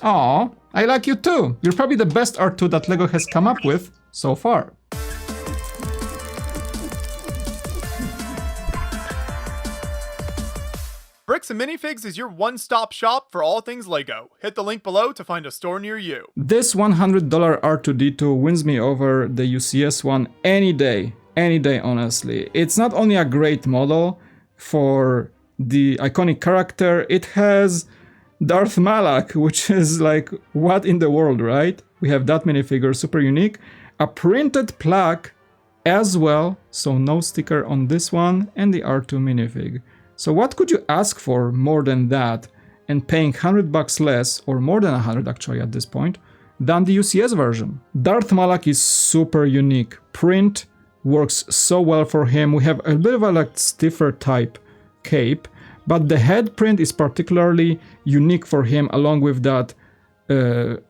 Aw, I like you too. You're probably the best R2 that LEGO has come up with so far. Bricks and Minifigs is your one-stop shop for all things LEGO. Hit the link below to find a store near you. This $100 R2-D2 wins me over the UCS one any day, honestly. It's not only a great model for the iconic character, it has Darth Malak, which is like, what in the world, right? We have that minifigure, super unique. A printed plaque as well, so no sticker on this one, and the R2 minifig. So what could you ask for more than that, and paying $100 less, or more than 100 actually at this point, than the UCS version? Darth Malak is super unique. Print works so well for him. We have a bit of a like stiffer type cape, but the head print is particularly unique for him, along with that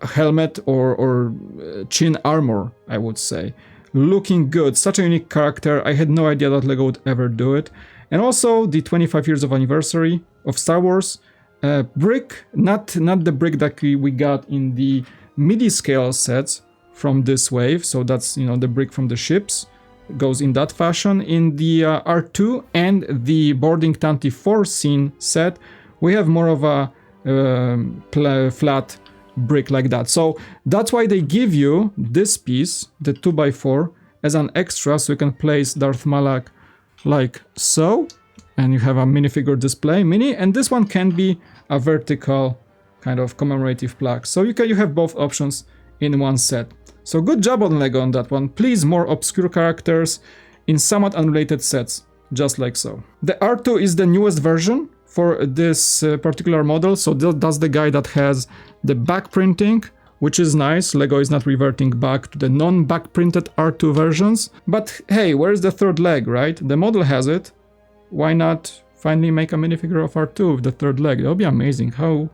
helmet or chin armor, I would say. Looking good, such a unique character. I had no idea that LEGO would ever do it. And also the 25 years of anniversary of Star Wars brick, not the brick that we got in the midi scale sets from this wave. So that's, you know, the brick from the ships goes in that fashion. In the R2 and the boarding Tanti 4 scene set, we have more of a flat brick like that. So that's why they give you this piece, the 2x4, as an extra, so you can place Darth Malak like so, and you have a minifigure display mini, and this one can be a vertical kind of commemorative plaque. So you have both options in one set. So good job on LEGO on that one. Please, more obscure characters in somewhat unrelated sets, just like so. The R2 is the newest version for this particular model, so that's the guy that has the back printing, which is nice. LEGO is not reverting back to the non-back printed R2 versions. But hey, where's the third leg, right? The model has it. Why not finally make a minifigure of R2 with the third leg? That would be amazing. How?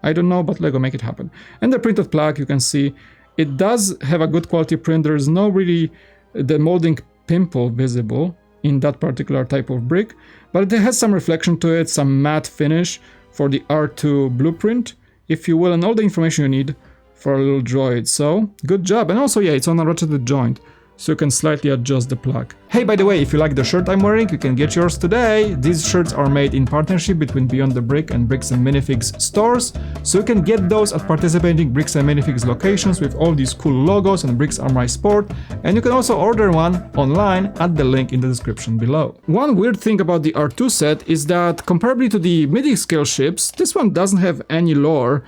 I don't know, but LEGO make it happen. And the printed plaque, you can see, it does have a good quality print. There is no really the molding pimple visible in that particular type of brick, but it has some reflection to it, some matte finish for the R2 blueprint, if you will, and all the information you need for a little droid. So good job. And also, yeah, it's on a ratcheted joint, so you can slightly adjust the plaque. Hey, by the way, if you like the shirt I'm wearing, you can get yours today. These shirts are made in partnership between Beyond the Brick and Bricks and Minifigs stores, so you can get those at participating Bricks and Minifigs locations with all these cool logos and Bricks are my sport, and you can also order one online at the link in the description below. One weird thing about the R2 set is that, comparably to the midi-scale ships, this one doesn't have any lore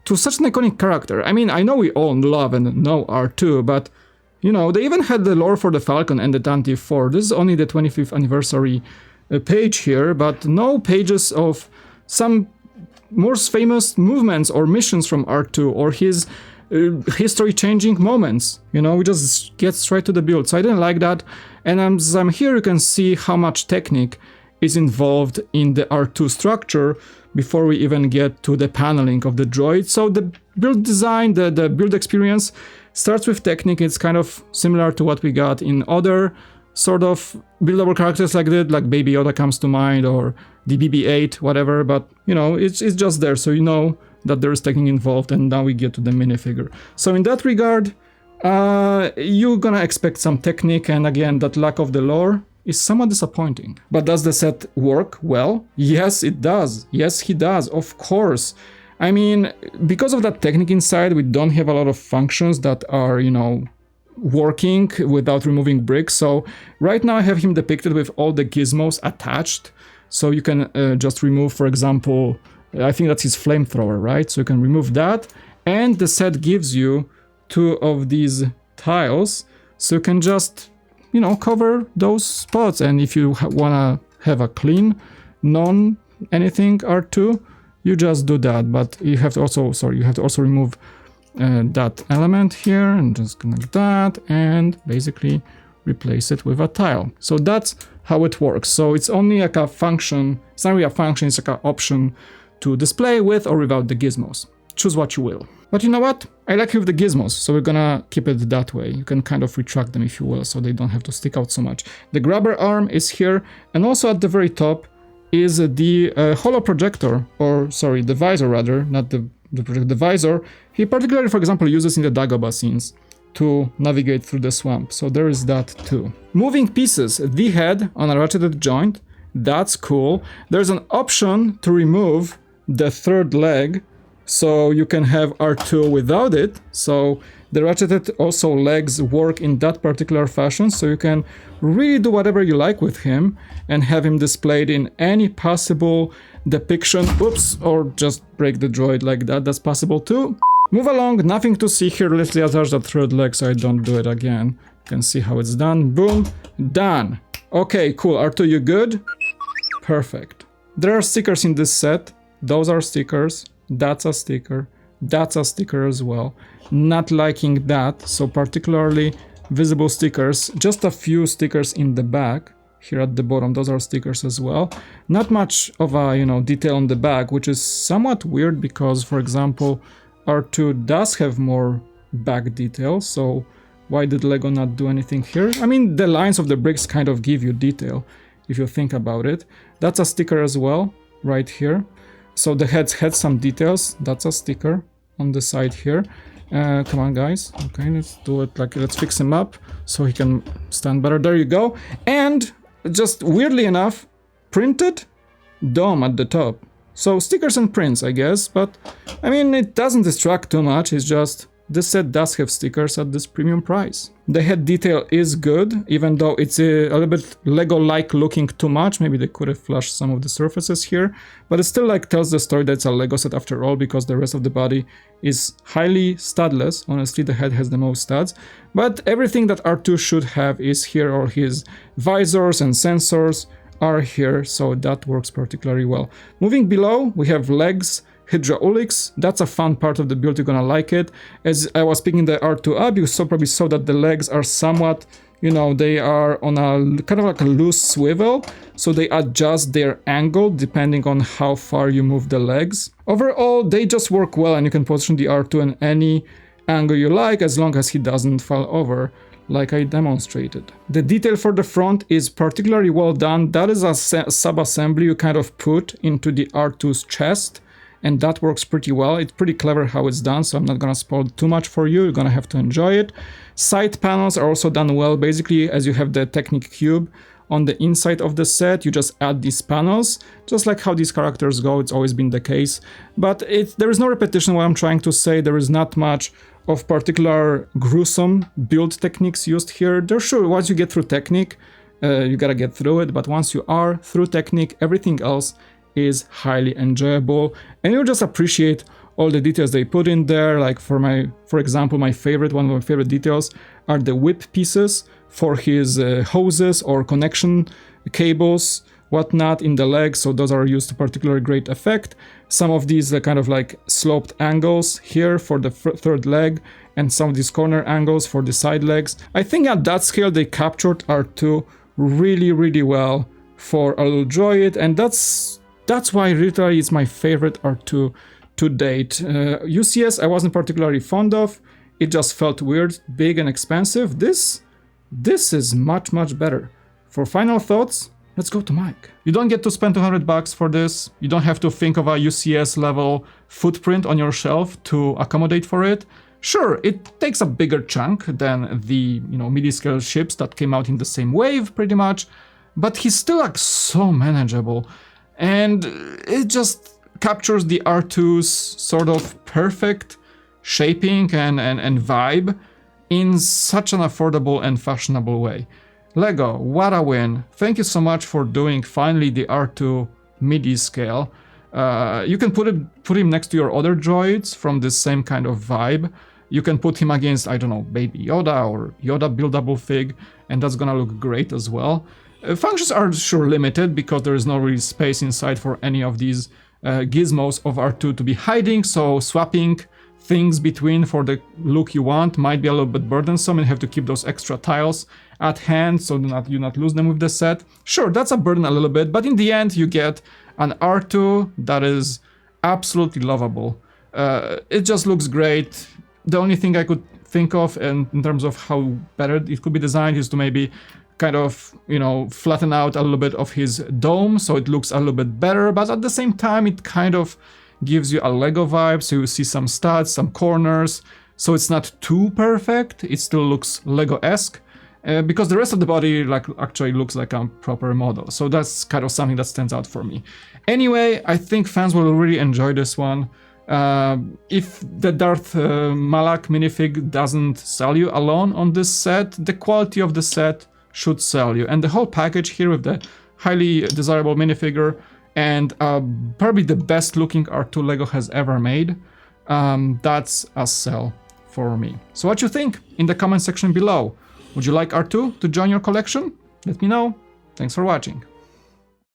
to such an iconic character. I mean, I know we all love and know R2, but you know, they even had the lore for the Falcon and the Tanti 4. This is only the 25th anniversary page here, but no pages of some most famous movements or missions from R2 or his history-changing moments. You know, we just get straight to the build. So I didn't like that. And as I'm here, you can see how much technique is involved in the R2 structure before we even get to the paneling of the droid. So the build design, the build experience starts with Technic. It's kind of similar to what we got in other sort of buildable characters like that, like Baby Yoda comes to mind, or the BB-8, whatever, but you know, it's just there, so you know that there is Technic involved, and now we get to the minifigure. So in that regard, you're gonna expect some Technic, and again, that lack of the lore is somewhat disappointing. But does the set work well? Yes, it does. Yes, he does, of course. I mean, because of that Technic inside, we don't have a lot of functions that are, you know, working without removing bricks. So right now I have him depicted with all the gizmos attached. So you can just remove, for example, I think that's his flamethrower, right? So you can remove that. And the set gives you 2 of these tiles. So you can just, you know, cover those spots. And if you wanna have a clean, non-anything R2, you just do that, but you have to also remove that element here and just connect that and basically replace it with a tile. So that's how it works. So it's only like a function, it's not really a function, it's like an option to display with or without the gizmos. Choose what you will. But you know what? I like it with the gizmos, so we're gonna keep it that way. You can kind of retract them if you will, so they don't have to stick out so much. The grabber arm is here, and also at the very top is the holo projector, or sorry, the visor rather, not the the visor, he particularly, for example, uses in the Dagobah scenes to navigate through the swamp. So there is that too. Moving pieces, the head on a ratcheted joint, that's cool. There's an option to remove the third leg, so you can have R2 without it. So the ratcheted also legs work in that particular fashion, so you can really do whatever you like with him and have him displayed in any possible depiction. Oops, or just break the droid like that, that's possible too. Move along, nothing to see here. Let's attach that third leg so I don't do it again. You can see how it's done. Boom, done. Okay, cool. R2, you good? Perfect. There are stickers in this set. Those are stickers. That's a sticker. That's a sticker as well. Not liking that, so particularly visible stickers. Just a few stickers in the back. Here at the bottom, those are stickers as well. Not much of a, detail on the back, which is somewhat weird because, for example, R2 does have more back detail, so why did Lego not do anything here? I mean, the lines of the bricks kind of give you detail, if you think about it. That's a sticker as well, right here. So the heads had some details. That's a sticker on the side here. Come on, guys. Okay, let's do it let's fix him up so he can stand better. There you go. And just weirdly enough, printed dome at the top. So stickers and prints, I guess, but I mean, it doesn't distract too much. It's just this set does have stickers at this premium price. The head detail is good, even though it's a little bit Lego-like looking too much. Maybe they could have flashed some of the surfaces here, but it still tells the story that it's a Lego set after all, because the rest of the body is highly studless. Honestly, the head has the most studs, but everything that R2 should have is here. All his visors and sensors are here, so that works particularly well. Moving below, we have legs, hydraulics. That's a fun part of the build, you're gonna like it. As I was picking the R2 up, you probably saw that the legs are somewhat, they are on a kind of like a loose swivel, so they adjust their angle depending on how far you move the legs. Overall, they just work well, and you can position the R2 in any angle you like, as long as he doesn't fall over, like I demonstrated. The detail for the front is particularly well done. That is a sub-assembly you kind of put into the R2's chest, and that works pretty well. It's pretty clever how it's done, so I'm not gonna spoil too much for you. You're gonna have to enjoy it. Side panels are also done well. Basically, as you have the Technic cube on the inside of the set, you just add these panels, just like how these characters go. It's always been the case, but there is no repetition. What I'm trying to say, there is not much of particular gruesome build techniques used here. They're sure once you get through Technic, you gotta get through it, but once you are through Technic, everything else is highly enjoyable, and you'll just appreciate all the details they put in there. Like for example, one of my favorite details are the whip pieces for his hoses or connection cables, whatnot, in the legs. So those are used to particularly great effect. Some of these kind of like sloped angles here for the third leg, and some of these corner angles for the side legs. I think at that scale they captured R2 really, really well for a little droid, and that's why Rytter is my favorite R2 to date. UCS I wasn't particularly fond of. It just felt weird, big and expensive. This is much, much better. For final thoughts, let's go to Mike. You don't get to spend $200 for this. You don't have to think of a UCS level footprint on your shelf to accommodate for it. Sure, it takes a bigger chunk than the midi-scale ships that came out in the same wave pretty much, but he's still like so manageable, and it just captures the R2's sort of perfect shaping and vibe in such an affordable and fashionable way. Lego, what a win. Thank you so much for doing finally the R2 MIDI scale. You can put him next to your other droids from this same kind of vibe. You can put him against, I don't know, Baby Yoda or Yoda buildable fig, and that's gonna look great as well. Functions are sure limited because there is no really space inside for any of these gizmos of R2 to be hiding, so swapping things between for the look you want might be a little bit burdensome, and you have to keep those extra tiles at hand so you not lose them with the set. Sure, that's a burden a little bit, but in the end you get an R2 that is absolutely lovable. It just looks great. The only thing I could think of, and in terms of how better it could be designed, is to maybe kind of, flatten out a little bit of his dome so it looks a little bit better, but at the same time it kind of gives you a Lego vibe, so you see some studs, some corners, so it's not too perfect, it still looks Lego-esque, because the rest of the body like actually looks like a proper model, so that's kind of something that stands out for me. Anyway, I think fans will really enjoy this one. If the Darth Malak minifig doesn't sell you alone on this set, the quality of the set should sell you, and the whole package here with the highly desirable minifigure and probably the best looking R2 Lego has ever made, that's a sell for me. So what you think in the comment section below? Would you like R2 to join your collection? Let me know. Thanks for watching.